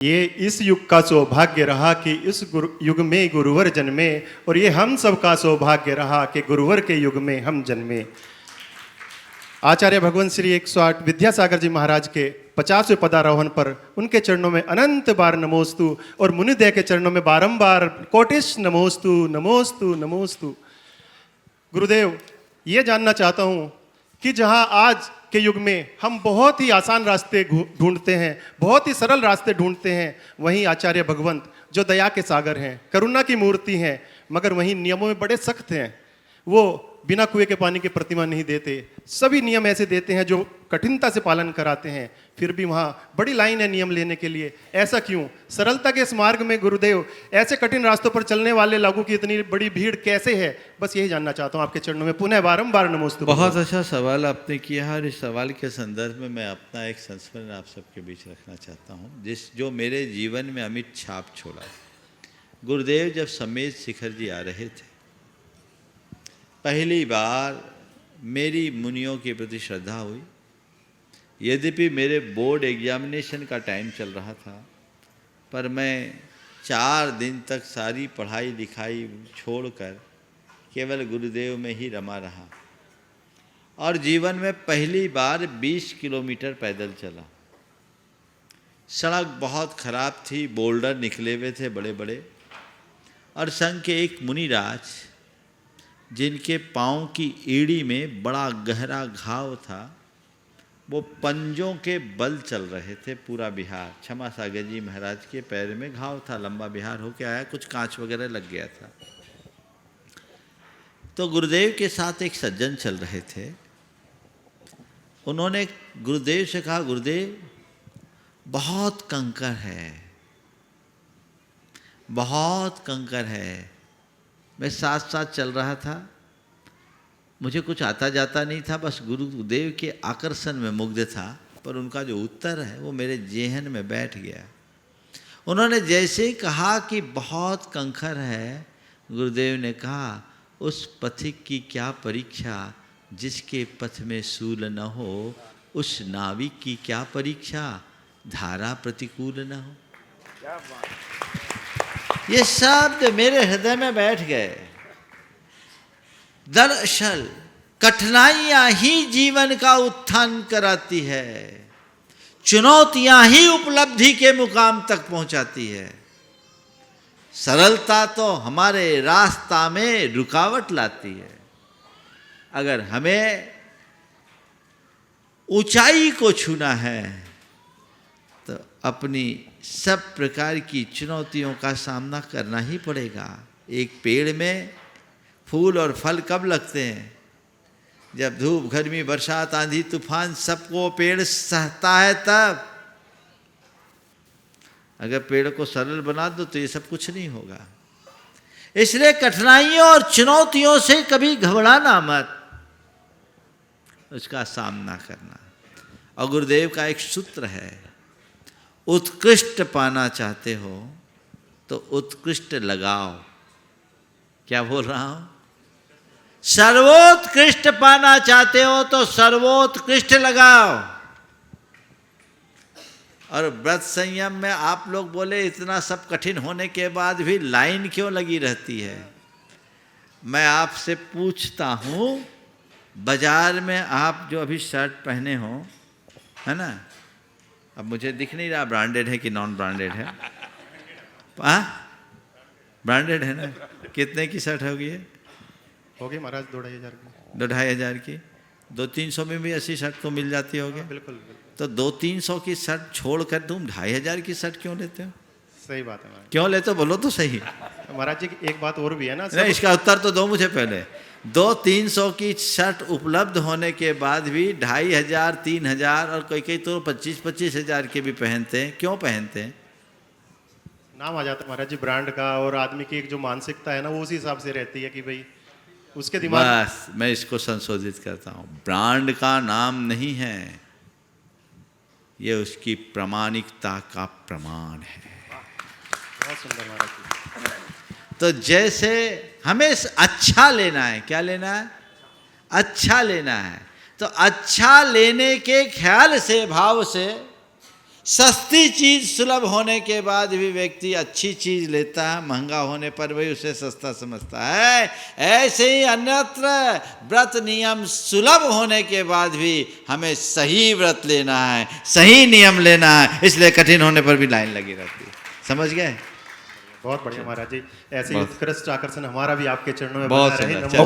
ये इस युग का सौभाग्य रहा कि इस युग में गुरुवर जन्मे, और ये हम सब का सौभाग्य रहा कि गुरुवर के युग में हम जन्मे। आचार्य भगवंत श्री 108 विद्यासागर जी महाराज के 50वें पदारोहण पर उनके चरणों में अनंत बार नमोस्तु, और मुनिदय के चरणों में बारंबार कोटिश नमोस्तु नमोस्तु नमोस्तु। गुरुदेव, ये जानना चाहता हूँ कि जहाँ आज के युग में हम बहुत ही आसान रास्ते ढूंढते हैं, बहुत ही सरल रास्ते ढूंढते हैं, वहीं आचार्य भगवंत जो दया के सागर हैं, करुणा की मूर्ति हैं, मगर वहीं नियमों में बड़े सख्त हैं। वो बिना कुएं के पानी की प्रतिमा नहीं देते, सभी नियम ऐसे देते हैं जो कठिनता से पालन कराते हैं। फिर भी वहाँ बड़ी लाइन है नियम लेने के लिए। ऐसा क्यों? सरलता के इस मार्ग में गुरुदेव ऐसे कठिन रास्तों पर चलने वाले लोगों की इतनी बड़ी भीड़ कैसे है? बस यही जानना चाहता हूँ आपके चरणों में पुनः बारंबार नमोस्तु। बहुत अच्छा सवाल आपने किया है, और इस सवाल के संदर्भ में मैं अपना एक संस्मरण आप सबके बीच रखना चाहता हूँ, जो मेरे जीवन में अमिट छाप छोड़ा। गुरुदेव जब समेत शिखर जी आ रहे थे, पहली बार मेरी मुनियों के प्रति श्रद्धा हुई। यद्यपि मेरे बोर्ड एग्जामिनेशन का टाइम चल रहा था, पर मैं 4 दिन तक सारी पढ़ाई लिखाई छोड़कर केवल गुरुदेव में ही रमा रहा, और जीवन में पहली बार 20 किलोमीटर पैदल चला। सड़क बहुत ख़राब थी, बोल्डर निकले हुए थे बड़े बड़े, और संग के एक मुनिराज जिनके पाँव की एड़ी में बड़ा गहरा घाव था, वो पंजों के बल चल रहे थे पूरा बिहार। क्षमा सागर जी महाराज के पैर में घाव था, लंबा बिहार होके आया, कुछ कांच वगैरह लग गया था। तो गुरुदेव के साथ एक सज्जन चल रहे थे। उन्होंने गुरुदेव से कहा, गुरुदेव बहुत कंकर है, बहुत कंकर है। मैं साथ साथ चल रहा था, मुझे कुछ आता जाता नहीं था, बस गुरुदेव के आकर्षण में मुग्ध था, पर उनका जो उत्तर है वो मेरे जेहन में बैठ गया। उन्होंने जैसे ही कहा कि बहुत कंकर है, गुरुदेव ने कहा, उस पथिक की क्या परीक्षा जिसके पथ में सूल न हो, उस नाविक की क्या परीक्षा धारा प्रतिकूल न हो। ये शब्द मेरे हृदय में बैठ गए। दरअसल कठिनाइयां ही जीवन का उत्थान कराती है, चुनौतियां ही उपलब्धि के मुकाम तक पहुंचाती है। सरलता तो हमारे रास्ता में रुकावट लाती है। अगर हमें ऊंचाई को छूना है तो अपनी सब प्रकार की चुनौतियों का सामना करना ही पड़ेगा। एक पेड़ में फूल और फल कब लगते हैं? जब धूप, गर्मी, बरसात, आंधी, तूफान सबको पेड़ सहता है तब। अगर पेड़ को सरल बना दो तो ये सब कुछ नहीं होगा। इसलिए कठिनाइयों और चुनौतियों से कभी घबराना मत, उसका सामना करना। और गुरुदेव का एक सूत्र है, उत्कृष्ट पाना चाहते हो तो उत्कृष्ट लगाओ। क्या बोल रहा हूं? सर्वोत्कृष्ट पाना चाहते हो तो सर्वोत्कृष्ट लगाओ। और व्रत संयम में आप लोग बोले इतना सब कठिन होने के बाद भी लाइन क्यों लगी रहती है? मैं आपसे पूछता हूं, बाजार में आप जो अभी शर्ट पहने हो, है ना, अब मुझे दिख नहीं रहा ब्रांडेड है कि नॉन ब्रांडेड है। ब्रांडेड है ना? कितने की शर्ट होगी है? होगी महाराज 2-2.5 की। 2-2.5 की। 200-300 में भी ऐसी शर्ट तो मिल जाती होगी। बिल्कुल। तो 200-300 की शर्ट छोड़कर तुम 2,500 की शर्ट क्यों लेते हो? सही बात है महाराज। क्यों लेते हो बोलो तो सही। महाराज जी एक बात और भी है ना, नहीं, इसका उत्तर तो दो मुझे पहले। 200-300 की शर्ट उपलब्ध होने के बाद भी 2,500-3,000 और कोई तो 25-25 हज़ार के भी पहनते हैं। क्यों पहनते हैं? नाम आ जाता है महाराज जी ब्रांड का, और आदमी की एक जो मानसिकता है ना वो उसी हिसाब से रहती है कि भाई उसके दिमाग। बस मैं इसको संशोधित करता हूँ, ब्रांड का नाम नहीं है, ये उसकी प्रामाणिकता का प्रमाण है। बहुत सुंदर महाराज जी। तो जैसे हमें अच्छा लेना है, क्या लेना है? अच्छा लेना है। तो अच्छा लेने के ख्याल से, भाव से सस्ती चीज सुलभ होने के बाद भी व्यक्ति अच्छी चीज लेता है, महंगा होने पर भी उसे सस्ता समझता है। ऐसे ही अन्यत्र व्रत नियम सुलभ होने के बाद भी हमें सही व्रत लेना है, सही नियम लेना है, इसलिए कठिन होने पर भी लाइन लगी रहती है। समझ गए? बहुत बढ़िया महाराज जी, ऐसे ही उत्कृष्ट आकर्षण हमारा भी आपके चरणों में बहुत बना रहे। सुंदर। नमो